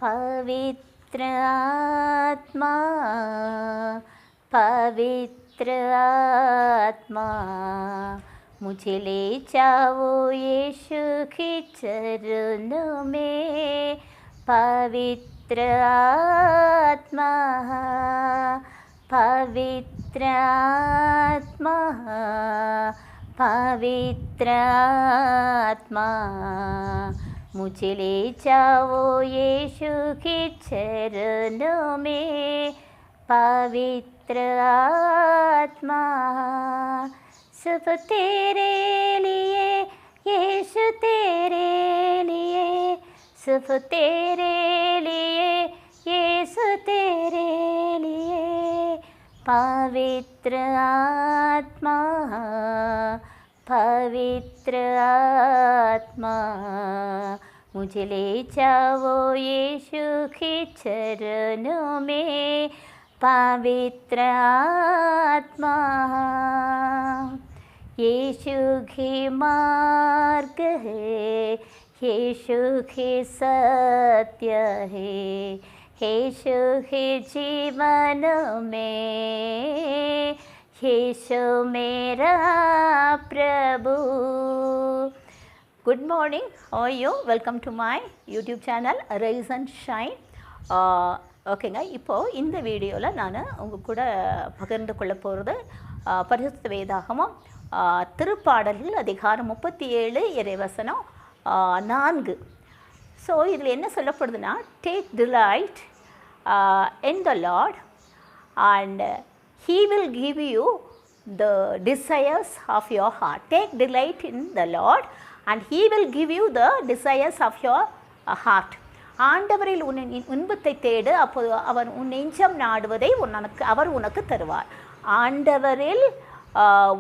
पवित्र आत्मा पवित्र आत्मा मुझे ले जाओ यीशु के चरणों में। पवित्र आत्मा पवित्र आत्मा पवित्र आत्मा मुझे ले जाओ यीशु के चरणों में। पवित्र आत्मा सब तेरे लिए यीशु तेरे लिए, सब तेरे लिए यीशु तेरे लिए। पवित्र आत्मा पवित्र आत्मा मुझे ले जाओ यीशु के चरणों में। पवित्र आत्मा यीशु के मार्ग है, यीशु के सत्य है, यीशु के जीवन में, यीशु मेरा प्रभु। Good morning, how are you? Welcome to my YouTube channel Arise and Shine. ஓகேங்க, இப்போது இந்த வீடியோவில் நான் உங்கள் கூட பகிர்ந்து கொள்ள போகிறது பரிசுத்த வேதாகமம் திருப்பாடல்கள் அதிகாரம் 37 இறைவசனம் 4. ஸோ இதில் என்ன சொல்லப்படுதுன்னா, take delight in the Lord and he will give you the desires of your heart. Take delight in the Lord and he will give you the desires of your heart. ஆண்டவரில் உன் இன்பத்தை தேடு, அப்போது அவர் உன் நெஞ்சம் நாடுவதை அவர் உனக்கு தருவார். ஆண்டவரில்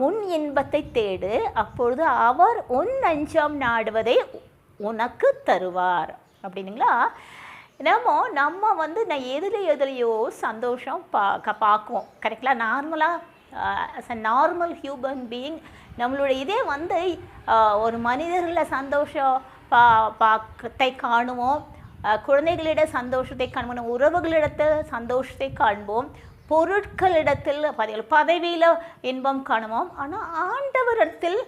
உன் இன்பத்தை தேடு, அப்பொழுது அவர் உன் நெஞ்சம் நாடுவதை உனக்கு தருவார். அப்படின்னுங்களா, நம்ம நான் எதுலையோ சந்தோஷம் பார்க்குவோம். கரெக்டாக நார்மலாக as a normal human being நம்மளுடைய இதே ஒரு மனிதர்களில் சந்தோஷம் பாக்கத்தை காணுவோம், குழந்தைகளிட சந்தோஷத்தை காண்போம், உறவுகளிடத்தில் சந்தோஷத்தை காண்போம், பொருட்களிடத்தில் பதவியில் இன்பம் காணுவோம். ஆனால் ஆண்டவரிடத்தில்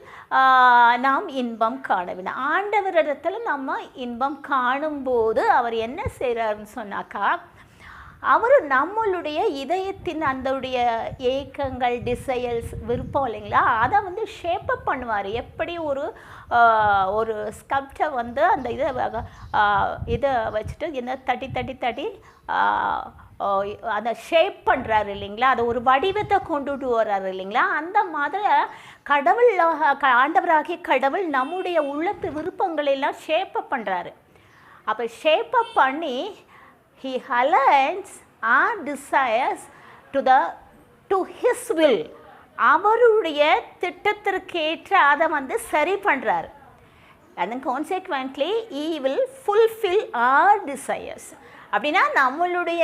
நாம் இன்பம் காணவில்லை. ஆண்டவரிடத்தில் நம்ம இன்பம் காணும்போது அவர் என்ன செய்கிறாருன்னு சொன்னாக்கா, அவர் நம்மளுடைய இதயத்தின் அந்தவுடைய ஏக்கங்கள், டிசையர்ஸ், விருப்பம் இல்லைங்களா, அதை ஷேப்பப் பண்ணுவார். எப்படி ஒரு ஸ்கல்ப்டர் அந்த இதை வச்சுட்டு என்ன தட்டி அதை ஷேப் பண்ணுறாரு இல்லைங்களா, அதை ஒரு வடிவத்தை கொண்டுட்டு வர்றாரு இல்லைங்களா. அந்த மாதிரி கடவுள், ஆண்டவராகிய கடவுள் நம்முடைய உள்ளத்து விருப்பங்களெல்லாம் ஷேப்பப் பண்ணுறாரு. அப்போ ஷேப்பப் பண்ணி he aligns our desires to his will. அவருடைய திட்டத்திற்கேற்ற அதை சரி பண்ணுறாரு. and then consequently he will fulfill our desires. அப்படின்னா நம்மளுடைய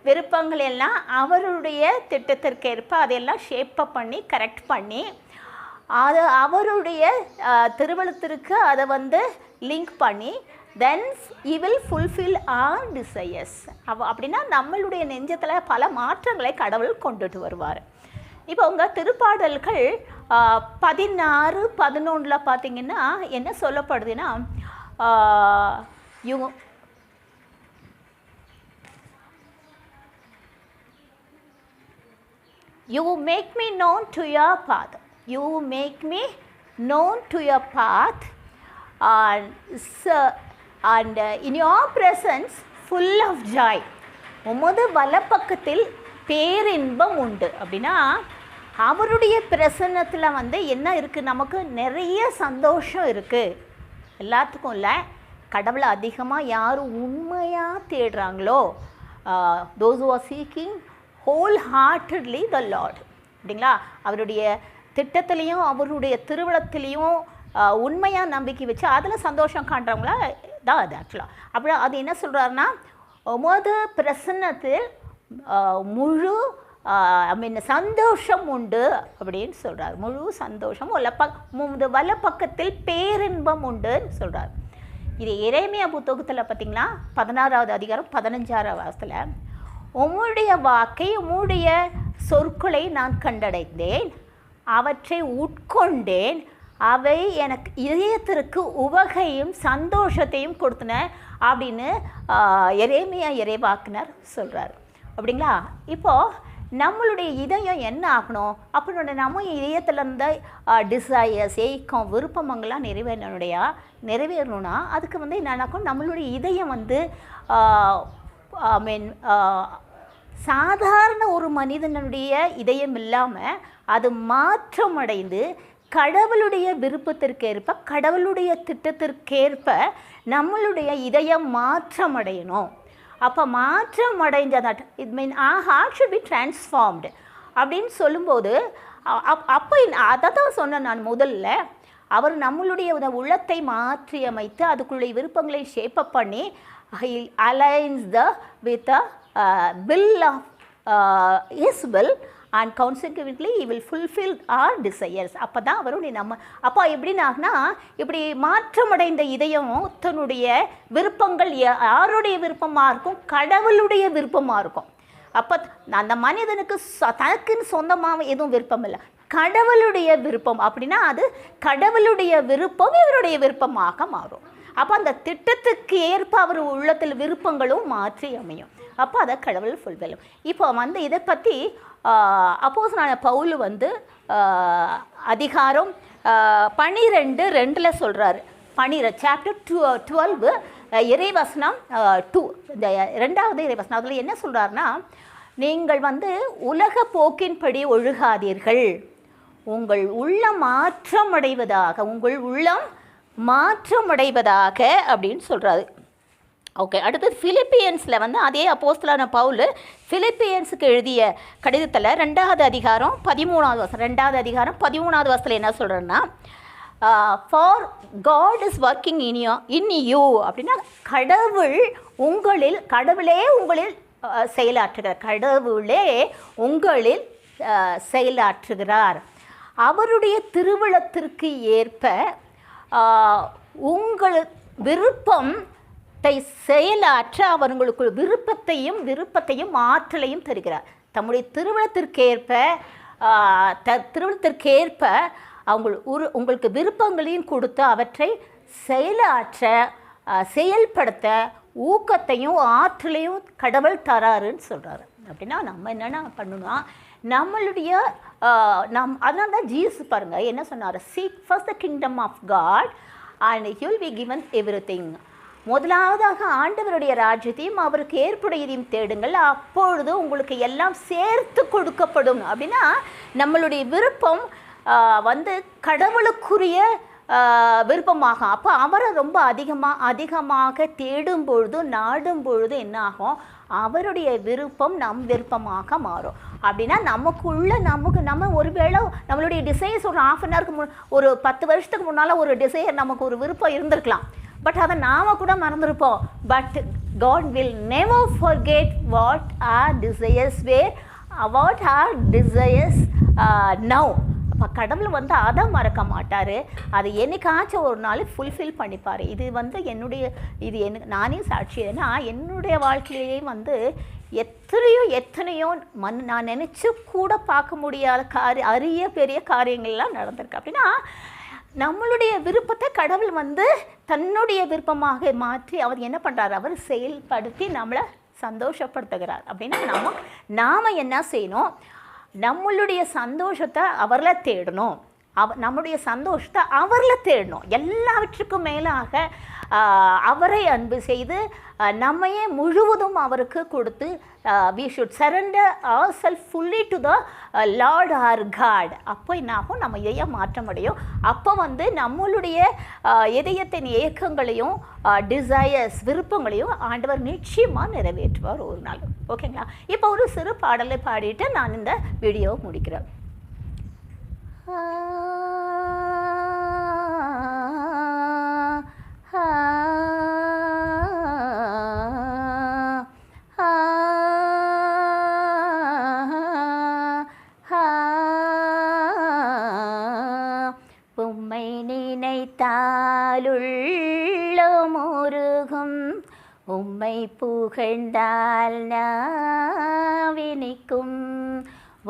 விருப்பங்கள் எல்லாம் அவருடைய திட்டத்திற்கேற்ப அதையெல்லாம் ஷேப்பப் பண்ணி கரெக்ட் பண்ணி அது அவருடைய திருவள்ளத்திற்கு அதை லிங்க் பண்ணி then he will fulfill our desires. அப்படின்னா நம்மளுடைய நெஞ்சத்தில் பல மாற்றங்களை கடவுள் கொண்டுட்டு வருவார். இப்போ உங்கள் திருப்பாடல்கள் 16-11 பார்த்தீங்கன்னா என்ன சொல்லப்படுதுன்னா, You make me known to your path. You make me known to your path, and in your presence full of joy. உமது வலப்பக்கத்தில் பேரின்பம் உண்டு. அப்படின்னா அவருடைய பிரசன்னத்தில் என்ன இருக்குது, நமக்கு நிறைய சந்தோஷம் இருக்குது. எல்லாத்துக்கும் இல்லை, கடவுளை அதிகமாக யார் உண்மையாக தேடுறாங்களோ, those who are seeking wholeheartedly the Lord, அப்படிங்களா, அவருடைய திட்டத்திலையும் அவருடைய திருவிழத்திலையும் உண்மையாக நம்பிக்கை வச்சு அதில் சந்தோஷம் காண்றவங்களா தான் அது ஆக்சுவலாக. அப்படி அது என்ன சொல்கிறாருன்னா, உமது பிரசன்னத்தில் முழு சந்தோஷம் உண்டு அப்படின்னு சொல்கிறார். முழு சந்தோஷம் வலப்பக்கத்தில் பேரின்பம் உண்டுன்னு சொல்கிறார். இது எரேமியா புத்தகத்தில் பார்த்தீங்களா 16வது அதிகாரம் 15வது வசனத்தில், உம்முடைய வாக்கை உம்முடைய சொற்களை நான் கண்டடைந்தேன், அவற்றை உட்கொண்டேன், அவை எனக்கு இதயத்திற்கு உவகையும் சந்தோஷத்தையும் கொடுத்தன அப்படின்னு எரேமியா இறைவாக்கினர் சொல்கிறார். அப்படிங்களா? இப்போது நம்மளுடைய இதயம் என்ன ஆகணும் அப்படின்னா, நம்ம இதயத்தில் இருந்த டிசையர்ஸ், ஏக்கம், விருப்பங்கள்லாம் நிறைவேறணும்னா அதுக்கு வந்து என்னன்னாக்கும் நம்மளுடைய இதயம் வந்து ஐ மீன் சாதாரண ஒரு மனிதனுடைய இதயம் இல்லாமல் அது மாற்றமடைந்து கடவுளுடைய விருப்பத்திற்கேற்ப, கடவுளுடைய திட்டத்திற்கேற்ப நம்மளுடைய இதயம் மாற்றமடையணும். அப்போ மாற்றம் அடைஞ்ச it mean heart should be transformed அப்படின்னு சொல்லும்போது அப்போ அதை தான் சொன்னேன் நான் முதல்ல. அவர் நம்மளுடைய உள்ளத்தை மாற்றி அமைத்து அதுக்குள்ளே விருப்பங்களை ஷேப்பப் பண்ணி aligns with will of his will and consequently he will fulfill our desires. அப்போ தான் அவருடைய அப்போ எப்படின்னாங்கன்னா, இப்படி மாற்றமடைந்த இதயம் தன்னுடைய விருப்பங்கள் யாருடைய விருப்பமாக இருக்கும்? கடவுளுடைய விருப்பமாக இருக்கும். அப்போ அந்த மனிதனுக்கு தனக்குன்னு சொந்தமாக எதுவும் விருப்பம் இல்லை, கடவுளுடைய விருப்பம். அப்படின்னா அது கடவுளுடைய விருப்பம் இவருடைய விருப்பமாக மாறும். அப்போ அந்த திட்டத்துக்கு ஏற்ப அவர் உள்ளத்தில் விருப்பங்களும் மாற்றி அமையும். அப்போ அதை கடவுள் ஃபுல்ஃபில்லும். இப்போ வந்து இதை பற்றி அப்போஸ்தலனான பவுல் வந்து அதிகாரம் 12:2 சொல்கிறாரு. சாப்டர் 12 இறைவசனம் 2, இந்த 2வது இறைவசனம். அதில் என்ன சொல்கிறாருன்னா, நீங்கள் வந்து உலக போக்கின்படி ஒழுகாதீர்கள், உங்கள் உள்ளம் மாற்றமடைவதாக, உங்கள் உள்ளம் மாற்றமடைவதாக அப்படின்னு சொல்கிறாரு. ஓகே, அடுத்தது பிலிப்பியன்ஸில் வந்து அதே அப்போஸ்தலனான பவுல் பிலிப்பியன்ஸுக்கு எழுதிய கடிதத்தில் 2வது அதிகாரம் 13வது வசனம், 2வது அதிகாரம் 13வது வசனத்தில் என்ன சொல்கிறேன்னா, for God is working in you அப்படின்னா கடவுளே உங்களில் செயலாற்றுகிறார், கடவுளே உங்களில் செயலாற்றுகிறார். அவருடைய திருவிழத்திற்கு ஏற்ப உங்கள் விருப்பம் செயலாற்ற அவர் உங்களுக்கு விருப்பத்தையும் ஆற்றலையும் தருகிறார். தம்முடைய திருவிழத்திற்கேற்ப உங்களுக்கு விருப்பங்களையும் கொடுத்து அவற்றை செயலாற்ற, செயல்படுத்த ஊக்கத்தையும் ஆற்றலையும் கடவுள் தராருன்னு சொல்கிறாரு. அப்படின்னா நம்ம என்னென்ன பண்ணணும்னா, நம்மளுடைய அதனால தான் ஜீசஸ் பாருங்கள் என்ன சொன்னார், seek first the kingdom of God and he will be given everything. முதலாவதாக ஆண்டவருடைய ராஜ்யத்தையும் அவருக்கு ஏற்புடையதையும் தேடுங்கள், அப்பொழுது உங்களுக்கு எல்லாம் சேர்த்து கொடுக்கப்படும். அப்படின்னா நம்மளுடைய விருப்பம் வந்து கடவுளுக்குரிய விருப்பமாக, அப்போ அவரை ரொம்ப அதிகமாக தேடும் பொழுது, நாடும் பொழுது என்ன ஆகும், அவருடைய விருப்பம் நம் விருப்பமாக மாறும். அப்படின்னா நம்ம ஒருவேளை நம்மளுடைய டிசைர்ஸ் ஒரு ½ அன் ஹவருக்கு ஒரு 10 வருஷத்துக்கு முன்னால் ஒரு டிசைர் நமக்கு ஒரு விருப்பம் இருந்திருக்கலாம், பட் அதை நாம் கூட மறந்துருப்போம். But God will never forget what our desires were, what our desires now. அப்போ கடவுள் வந்து அதை மறக்க மாட்டார், அதை என்னைக்காச்சும் ஒரு நாள் ஃபுல்ஃபில் பண்ணிப்பார். இது வந்து நானே சாட்சி. ஏன்னா என்னுடைய வாழ்க்கையிலேயே வந்து எத்தனையோ நான் நினச்சி கூட பார்க்க முடியாத அரிய பெரிய காரியங்கள்லாம் நடந்திருக்கு. அப்படின்னா நம்மளுடைய விருப்பத்தை கடவுள் வந்து தன்னுடைய விருப்பமாக மாற்றி அவர் என்ன பண்ணுறாரு, அவர் செயல்படுத்தி நம்மளை சந்தோஷப்படுத்துகிறார். அப்படின்னா நாம் என்ன செய்யணும், நம்மளுடைய சந்தோஷத்தை அவரில் தேடணும், நம்முடைய சந்தோஷத்தை அவரில் தேடணும். எல்லாவற்றுக்கும் மேலாக அவரை அன்பு செய்து நம்மையே முழுவதும் அவருக்கு கொடுத்து we should surrender ourselves fully to the Lord our God. அப்போ என்னாகும், நம்ம இதயம் மாற்றமடையும். அப்போ வந்து நம்மளுடைய இதயத்தின் ஏக்கங்களையும் டிசையர்ஸ் விருப்பங்களையும் ஆண்டவர் நிச்சயமாக நிறைவேற்றுவார் ஒரு நாள். ஓகேங்களா? இப்போ ஒரு சிறு பாடலை பாடிட்டு நான் இந்த வீடியோவை முடிக்கிறேன். உம்மை நினைத்தாலுள்ளமோ புகழ்ந்தால் நாவினிக்கும்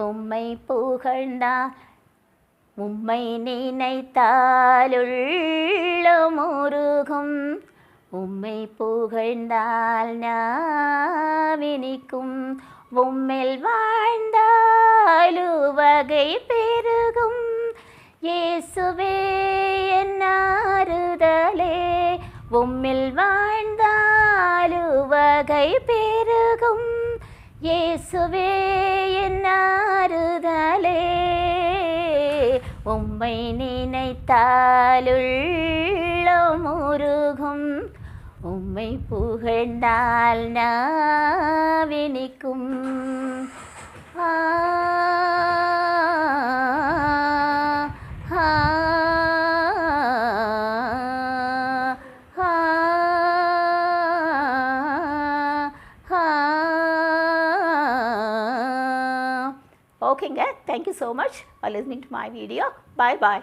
உம்மை புகழ்ந்தால் உம்மை நினைத்தாலுள்ளம் உருகும் உம்மை புகழ்ந்தால் நாவினிக்கும் உம்மில் வாழ்ந்தாலுவகை பெருகும் இயேசுவே என் ஆறுதலே உம்மில் வாழ்ந்தாலுவகை பெருகும் இயேசுவே என் ஆறுதலே உம்மை நினைத்தாலுள்ளம் உருகும் உம்மை புகழ்ந்தால் நாவினிக்கும் ஆ ஆ ஓகேங்க, thank you so much for listening to my video. Bye bye.